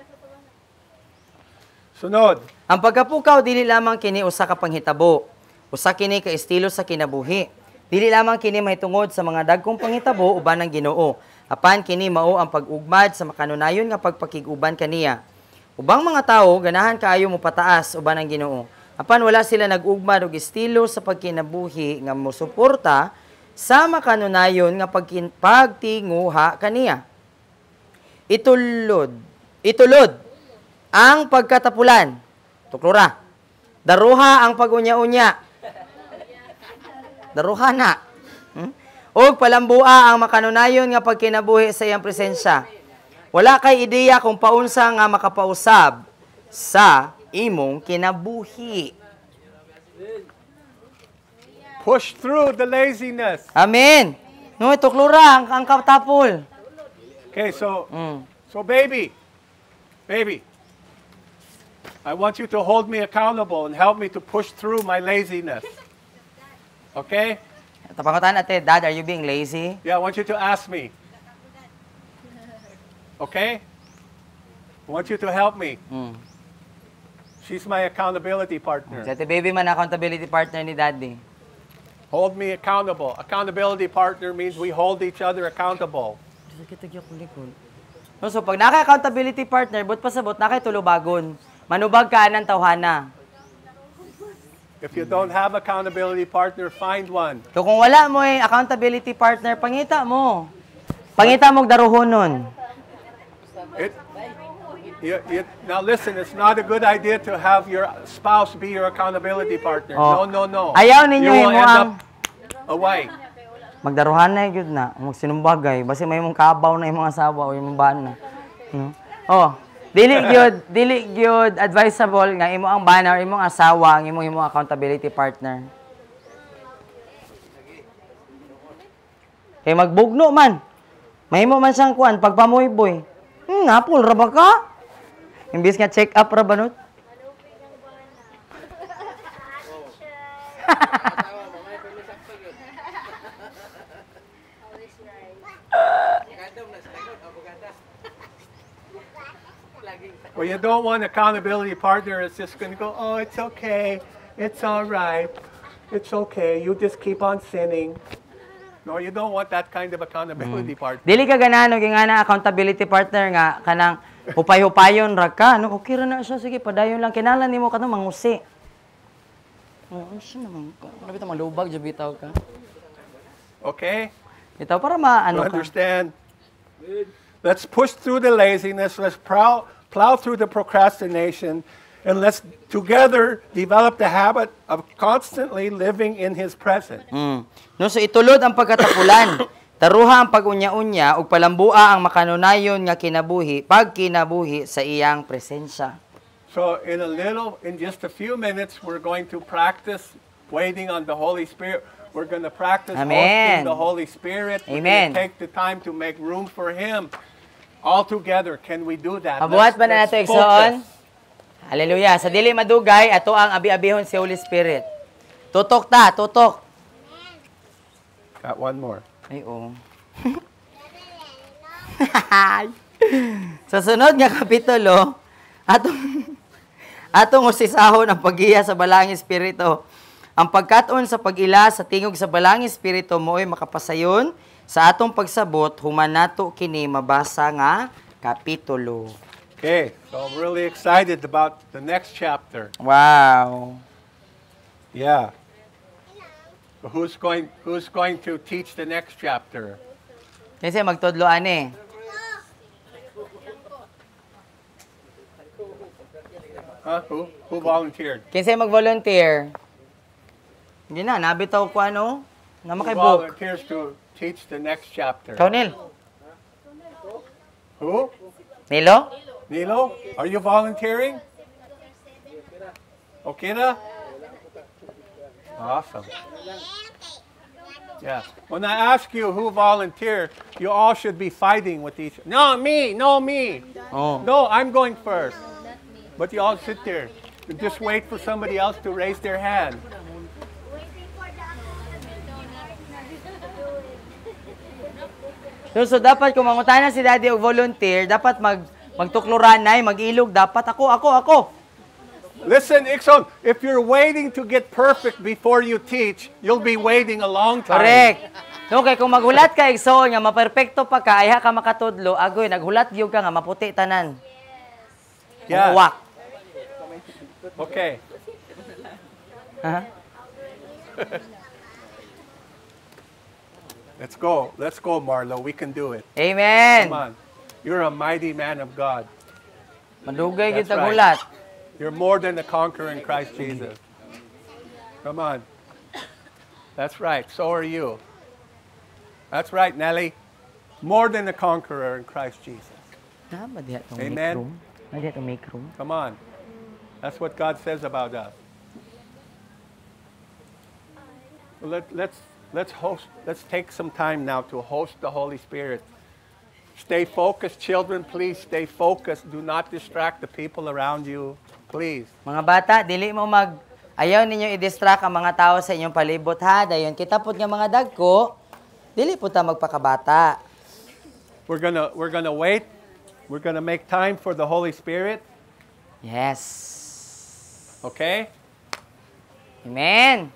Sunod. Ang pagkapukaw dili lamang kini usa ka panghitabo. Usa kini ka estilo sa kinabuhi. Dili lamang kini mahitungod sa mga dagkong panghitabo uban ng Ginoo. Apan kini mao ang pag-ugmad sa makanunayon nga pagpakig-uban kaniya. Ubang mga tawo ganahan kaayo mo pataas uban ang Ginoo. Apan wala sila nag-ugmad og estilo sa pagkinabuhi nga mosuporta sa makanunayon nga pagtinguha kaniya. Itulod ang pagkatapulan. Tuklura. Daruha ang pagunya-unya. Daruha na. Og palambua ang makanunayon nga pagkinabuhi sa iyang presensya. Wala kay ideya kung paunsa nga makapausab sa imong kinabuhi. Push through the laziness. Amen. No, tuklura ang katapol. Okay, so baby, I want you to hold me accountable and help me to push through my laziness. Okay? Tapangutan ate, Dad, are you being lazy? Yeah, I want you to ask me. Okay? I want you to help me. She's my accountability partner. Si ate baby man accountability partner ni Daddy. Hold me accountable. Accountability partner means we hold each other accountable. No, so pag naka-accountability partner, but pasabot, naka-tulubagon. Manubag ka ng tawhana. If you don't have accountability partner, find one. So kung wala mo accountability partner, pangita mo. Pangita mo daruhonon. Now listen, it's not a good idea to have your spouse be your accountability partner. Oh. No. Ayaw ninyo You will mo end ang up away. magdaruhan na yun na, magsinumbagay, basi may mong kabaw na yung mga asawa o yung mga baan na. Oh, dili gyud advisable nga imo ang bana or imong asawa ang imong accountability partner. Kay magbugno man. Mahimo man siyang kuan pagpamoyboy. Napul ra ba ka? Imbis nga check up ra banot. Well, you don't want accountability partner that's just going to go, oh, it's okay. It's all right. It's okay. You just keep on sinning. No, you don't want that kind of accountability partner. Dili ka ganahan og ingana accountability partner nga kanang hupay-hupayon ra ka. No, okay ra na siya. Sige, padayon lang. Kinalan nimo kanang mangusi. Ano siya naman ka? Ano bitaw malubag, bitaw ka? Okay? Bitaw para maano You ka. understand? Let's push through the laziness. Let's plow through the procrastination. And let's together develop the habit of constantly living in His presence. No, so itulod ang pagkatapulan. Taruha ang pag-unya-unya ug palambua ang makanunayon nga pagkinabuhi sa iyang presensya. So in just a few minutes, we're going to practice waiting on the Holy Spirit. We're going to practice hosting the Holy Spirit. We're going to take the time to make room for Him. All together, can we do that? Pabuhat ba na nato igsoon? Hallelujah. Sa dili madugay, ato ang abi-abihon si Holy Spirit. Tutok ta, tutok. Got one more. Ay, oo. Sa sunod nga kapitulo, atong usisahon ang paggiya sa balang espiritu. Ang pagkaton sa pag-ila sa tingog sa balang espiritu mooy makapasayon sa atong pagsabot human nato kini mabasa nga kapitulo. Okay, so I'm really excited about the next chapter. Wow. Yeah. Who's going to teach the next chapter? Kasi magtudloan eh. Huh? Who volunteered? Kasi mag-volunteer. Hindi na, nabitaw ko ano? Na Who makibook. volunteers to teach the next chapter? Ikaw, Neil. Who? Nilo? Nilo? Are you volunteering? Okina? Awesome. Yeah. When I ask you who volunteered, you all should be fighting with each. No, me. No, me. Oh. No, I'm going first. But you all sit there and just wait for somebody else to raise their hand. So dapat kung mangutana si Daddy og volunteer, dapat magtukluran na, mag-ilog, dapat ako. Listen, Ikson, if you're waiting to get perfect before you teach, you'll be waiting a long time. Correct. No, kay kung maghulat ka, igsoon nga, maperpekto pa ka, ayha ka makatudlo, agoy, naghulat gyud ka nga, maputi tanan. Yeah. Uwak. Okay. Ha? Let's go, Marlo. We can do it. Amen. Come on. You're a mighty man of God. Madugay gyud That's tag right. hulat. You're more than a conqueror in Christ Jesus. Come on. That's right. So are you. That's right, Nelly. More than a conqueror in Christ Jesus. Tama diha tong Amen. make room. Diha tong make room. Come on. That's what God says about us. Well, let's take some time now to host the Holy Spirit. Stay focused, children, please stay focused. Do not distract the people around you, please. Mga bata, dili mo ayaw ninyo i-distract ang mga tao sa inyong palibot ha. Dayon kita pud nga mga dagko, dili po ta magpakabata. We're gonna wait. We're gonna make time for the Holy Spirit. Yes. Okay? Amen.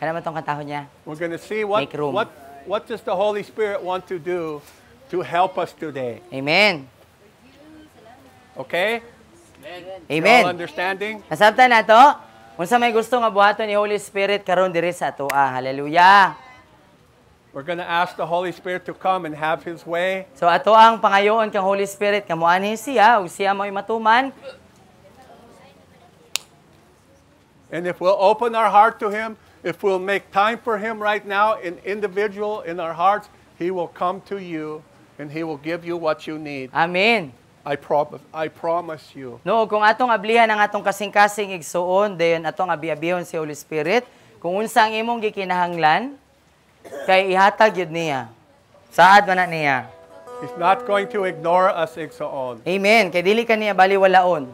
Kana man tong katahon niya. We're gonna see Make room. what does the Holy Spirit want to do to help us today. Amen. Okay? All Amen. understanding? Nasabtan na to? Unsa may gusto nga buhaton ni Holy Spirit karon diri sa atoa. Hallelujah. We're gonna ask the Holy Spirit to come and have His way. So ato ang pangayoon kang Holy Spirit kamuanhi siya ug siya mo'y matuman. And if we'll open our heart to Him, if we'll make time for Him right now, in individual in our hearts, He will come to you and He will give you what you need. Amen. I promise you. No, kung atong ablihan ang atong kasing-kasing igsuon, dayon atong abi-abihon si Holy Spirit, kung unsa ang imong gikinahanglan, kay ihatag yun niya. Saad man na niya. He's not going to ignore us, Igsoon. Amen. Kay dili ka niya baliwalaon.